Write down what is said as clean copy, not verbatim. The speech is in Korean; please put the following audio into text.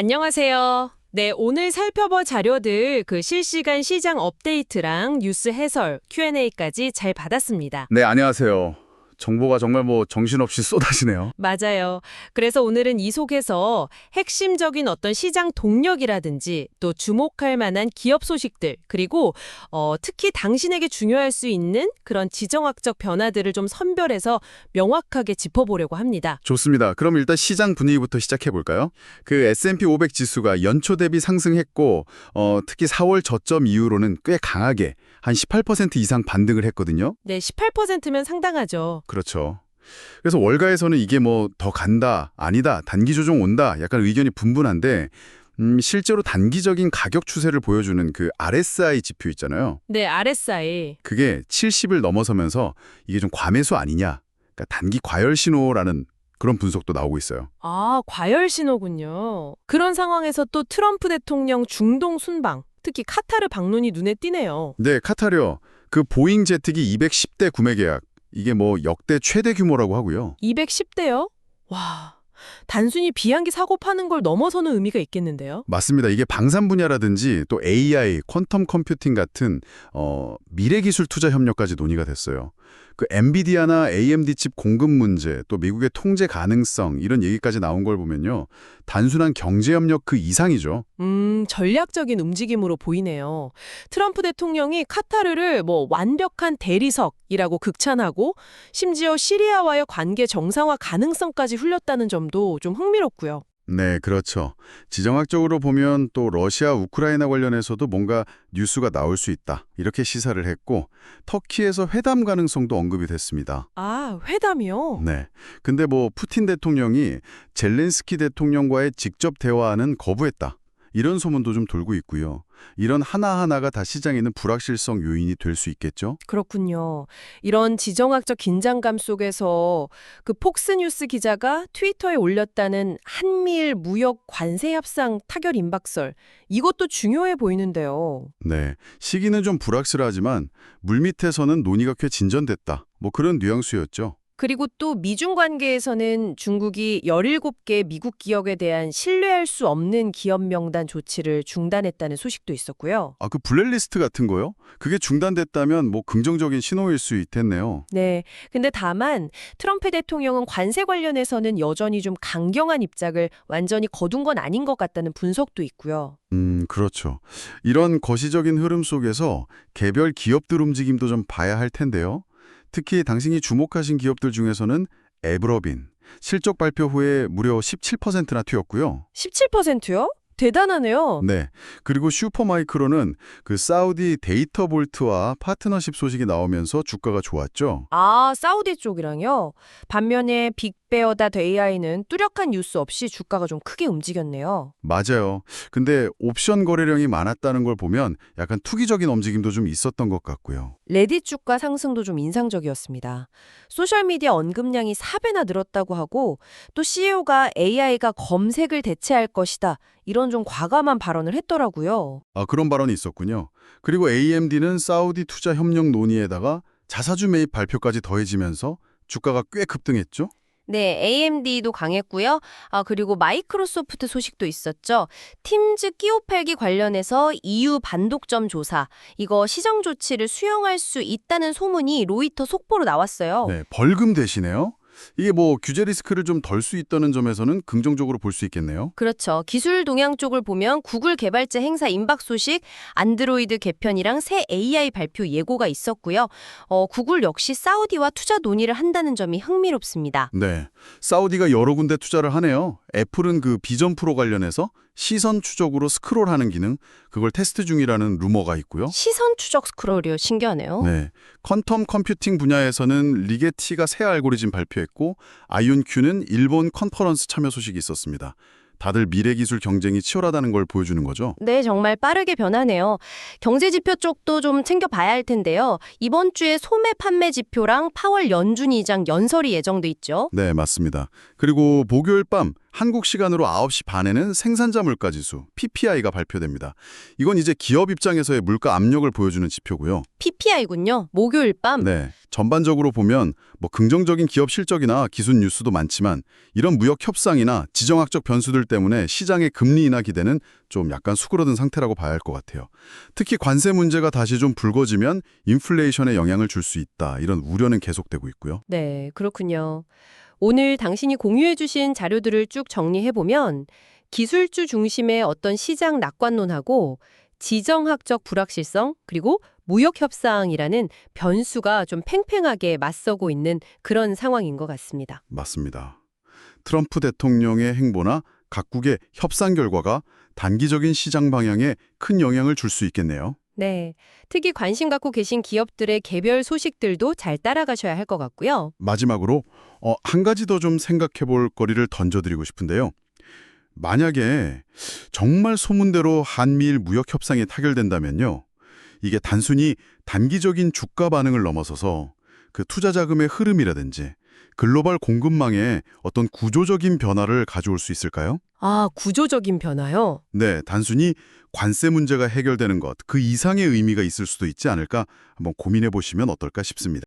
안녕하세요. 네, 오늘 살펴볼 자료들 실시간 시장 업데이트랑 뉴스 해설, Q&A까지 잘 받았습니다. 네, 안녕하세요. 정보가 정말 정신없이 쏟아지네요. 맞아요. 그래서 오늘은 이 속에서 핵심적인 어떤 시장 동력이라든지 또 주목할 만한 기업 소식들 그리고 특히 당신에게 중요할 수 있는 그런 지정학적 변화들을 좀 선별해서 명확하게 짚어보려고 합니다. 좋습니다. 그럼 일단 시장 분위기부터 시작해 볼까요? 그 S&P 500 지수가 연초 대비 상승했고 특히 4월 저점 이후로는 꽤 강하게 한 18% 이상 반등을 했거든요. 네, 18%면 상당하죠. 그렇죠. 그래서 월가에서는 이게 더 간다, 아니다, 단기 조정 온다 약간 의견이 분분한데 실제로 단기적인 가격 추세를 보여주는 그 RSI 지표 있잖아요. 네, RSI. 그게 70을 넘어서면서 이게 좀 과매수 아니냐, 그러니까 단기 과열 신호라는 그런 분석도 나오고 있어요. 아, 과열 신호군요. 그런 상황에서 또 트럼프 대통령 중동 순방, 특히 카타르 방문이 눈에 띄네요. 네, 카타르요. 그 보잉 제트기 210대 구매 계약, 이게 역대 최대 규모라고 하고요. 210대요? 와, 단순히 비행기 사고 파는 걸 넘어서는 의미가 있겠는데요? 맞습니다. 이게 방산 분야라든지 또 AI, 퀀텀 컴퓨팅 같은 미래 기술 투자 협력까지 논의가 됐어요. 그 엔비디아나 AMD 칩 공급 문제, 또 미국의 통제 가능성 이런 얘기까지 나온 걸 보면요. 단순한 경제 협력 그 이상이죠. 전략적인 움직임으로 보이네요. 트럼프 대통령이 카타르를 완벽한 대리석이라고 극찬하고 심지어 시리아와의 관계 정상화 가능성까지 흘렸다는 점도 좀 흥미롭고요. 네, 그렇죠. 지정학적으로 보면 또 러시아, 우크라이나 관련해서도 뭔가 뉴스가 나올 수 있다. 이렇게 시사를 했고 터키에서 회담 가능성도 언급이 됐습니다. 아, 회담이요? 네. 근데 푸틴 대통령이 젤렌스키 대통령과의 직접 대화는 거부했다. 이런 소문도 좀 돌고 있고요. 이런 하나하나가 다 시장에는 불확실성 요인이 될 수 있겠죠? 그렇군요. 이런 지정학적 긴장감 속에서 그 폭스뉴스 기자가 트위터에 올렸다는 한미일 무역 관세 협상 타결 임박설, 이것도 중요해 보이는데요. 네. 시기는 좀 불확실하지만 물밑에서는 논의가 꽤 진전됐다. 그런 뉘앙스였죠. 그리고 또 미중 관계에서는 중국이 17개 미국 기업에 대한 신뢰할 수 없는 기업 명단 조치를 중단했다는 소식도 있었고요. 아, 그 블랙리스트 같은 거요? 그게 중단됐다면 긍정적인 신호일 수 있겠네요. 네. 근데 다만 트럼프 대통령은 관세 관련해서는 여전히 좀 강경한 입장을 완전히 거둔 건 아닌 것 같다는 분석도 있고요. 그렇죠. 이런 거시적인 흐름 속에서 개별 기업들 움직임도 좀 봐야 할 텐데요. 특히 당신이 주목하신 기업들 중에서는 에브러빈, 실적 발표 후에 무려 17%나 튀었고요. 17%요? 대단하네요. 네. 그리고 슈퍼마이크로는 그 사우디 데이터볼트와 파트너십 소식이 나오면서 주가가 좋았죠. 아, 사우디 쪽이랑요? 반면에 빅베어다 AI는 뚜렷한 뉴스 없이 주가가 좀 크게 움직였네요. 맞아요. 근데 옵션 거래량이 많았다는 걸 보면 약간 투기적인 움직임도 좀 있었던 것 같고요. 레딧 주가 상승도 좀 인상적이었습니다. 소셜미디어 언급량이 4배나 늘었다고 하고 또 CEO가 AI가 검색을 대체할 것이다. 이런 좀 과감한 발언을 했더라고요. 아, 그런 발언이 있었군요. 그리고 AMD는 사우디 투자 협력 논의에다가 자사주 매입 발표까지 더해지면서 주가가 꽤 급등했죠? 네, AMD도 강했고요. 그리고 마이크로소프트 소식도 있었죠. 팀즈 끼워 팔기 관련해서 EU 반독점 조사, 이거 시정 조치를 수용할 수 있다는 소문이 로이터 속보로 나왔어요. 네, 벌금 대신에요. 이게 규제 리스크를 좀 덜 수 있다는 점에서는 긍정적으로 볼 수 있겠네요. 그렇죠. 기술 동향 쪽을 보면 구글 개발자 행사 임박 소식, 안드로이드 개편이랑 새 AI 발표 예고가 있었고요. 구글 역시 사우디와 투자 논의를 한다는 점이 흥미롭습니다. 네, 사우디가 여러 군데 투자를 하네요. 애플은 그 비전 프로 관련해서 시선 추적으로 스크롤하는 기능, 그걸 테스트 중이라는 루머가 있고요. 시선 추적 스크롤이요. 신기하네요. 네, 퀀텀 컴퓨팅 분야에서는 리게티가 새 알고리즘 발표했고 아이온큐는 일본 컨퍼런스 참여 소식이 있었습니다. 다들 미래 기술 경쟁이 치열하다는 걸 보여주는 거죠. 네, 정말 빠르게 변하네요. 경제 지표 쪽도 좀 챙겨봐야 할 텐데요. 이번 주에 소매 판매 지표랑 파월 연준 의장 연설이 예정돼 있죠. 네, 맞습니다. 그리고 목요일 밤 한국 시간으로 9시 반에는 생산자 물가지수 PPI가 발표됩니다. 이건 이제 기업 입장에서의 물가 압력을 보여주는 지표고요. PPI군요. 목요일 밤. 네, 전반적으로 보면 뭐 긍정적인 기업 실적이나 기술 뉴스도 많지만 이런 무역 협상이나 지정학적 변수들 때문에 시장의 금리 인하 기대는 좀 약간 수그러든 상태라고 봐야 할 것 같아요. 특히 관세 문제가 다시 좀 불거지면 인플레이션에 영향을 줄 수 있다. 이런 우려는 계속되고 있고요. 네, 그렇군요. 오늘 당신이 공유해 주신 자료들을 쭉 정리해 보면 기술주 중심의 어떤 시장 낙관론하고 지정학적 불확실성 그리고 무역 협상이라는 변수가 좀 팽팽하게 맞서고 있는 그런 상황인 것 같습니다. 맞습니다. 트럼프 대통령의 행보나 각국의 협상 결과가 단기적인 시장 방향에 큰 영향을 줄 수 있겠네요. 네, 특히 관심 갖고 계신 기업들의 개별 소식들도 잘 따라가셔야 할 것 같고요. 마지막으로 한 가지 더 좀 생각해 볼 거리를 던져드리고 싶은데요. 만약에 정말 소문대로 한미일 무역 협상이 타결된다면요. 이게 단순히 단기적인 주가 반응을 넘어서서 그 투자 자금의 흐름이라든지 글로벌 공급망에 어떤 구조적인 변화를 가져올 수 있을까요? 아, 구조적인 변화요? 네, 단순히 관세 문제가 해결되는 것, 그 이상의 의미가 있을 수도 있지 않을까 한번 고민해 보시면 어떨까 싶습니다.